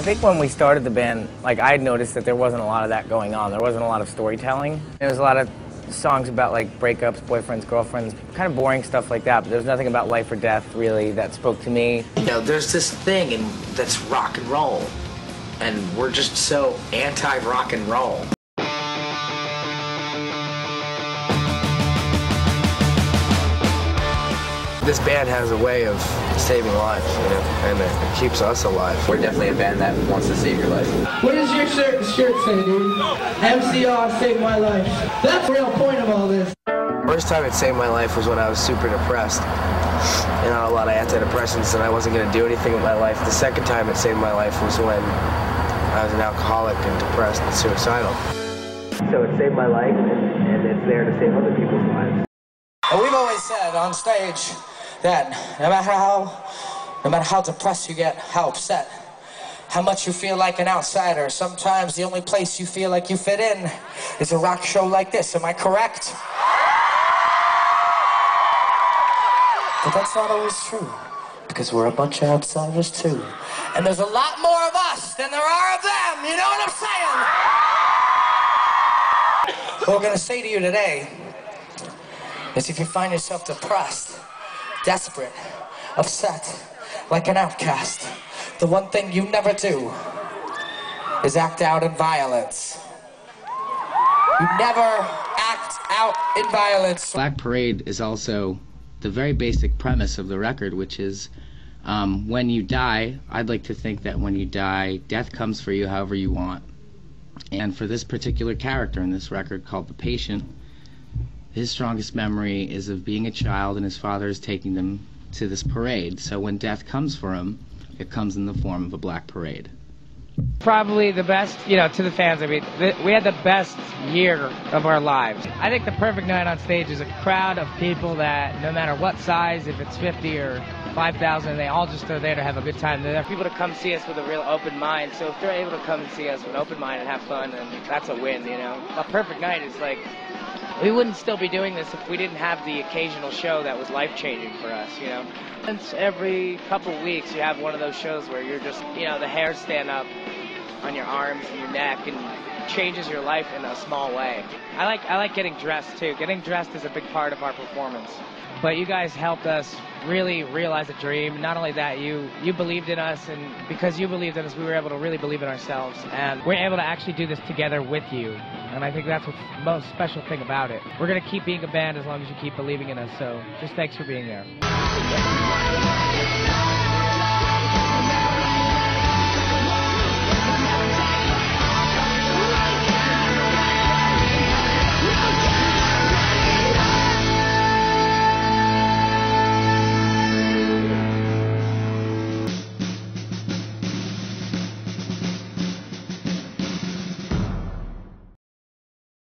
I think when we started the band, like, I had noticed that there wasn't a lot of that going on. There wasn't a lot of storytelling. There was a lot of songs about, like, breakups, boyfriends, girlfriends, kind of boring stuff like that, but there was nothing about life or death, really, that spoke to me. You know, there's this thing that's rock and roll, and we're just so anti-rock and roll. This band has a way of saving lives, you know, and it keeps us alive. We're definitely a band that wants to save your life. What does your shirt say, dude? MCR saved my life. That's the real point of all this. First time it saved my life was when I was super depressed and on a lot of antidepressants, and I wasn't going to do anything with my life. The second time it saved my life was when I was an alcoholic and depressed and suicidal. So it saved my life, and it's there to save other people's lives. And we've always said on stage that no matter how depressed you get, how upset, how much you feel like an outsider, sometimes the only place you feel like you fit in is a rock show like this. Am I correct? But that's not always true, because we're a bunch of outsiders too. And there's a lot more of us than there are of them, you know what I'm saying? What we're gonna say to you today is if you find yourself depressed, desperate, upset, like an outcast, the one thing you never do is act out in violence. You never act out in violence. Black Parade is also the very basic premise of the record, which is when you die, I'd like to think that when you die, death comes for you however you want. And for this particular character in this record called The Patient, his strongest memory is of being a child and his father is taking them to this parade. So when death comes for him, it comes in the form of a black parade. Probably the best, you know, to the fans, I mean, we had the best year of our lives. I think the perfect night on stage is a crowd of people that, no matter what size, if it's 50 or 5,000, they all just are there to have a good time. There are people to come see us with a real open mind, so if they're able to come and see us with an open mind and have fun, then that's a win, you know. A perfect night is like, we wouldn't still be doing this if we didn't have the occasional show that was life-changing for us, you know. Once every couple weeks you have one of those shows where you're just, you know, the hairs stand up on your arms and your neck and changes your life in a small way. I like getting dressed too. Getting dressed is a big part of our performance. But you guys helped us really realize a dream. Not only that, you believed in us, and because you believed in us, we were able to really believe in ourselves. And we're able to actually do this together with you. And I think that's what's the most special thing about it. We're going to keep being a band as long as you keep believing in us. So just thanks for being there.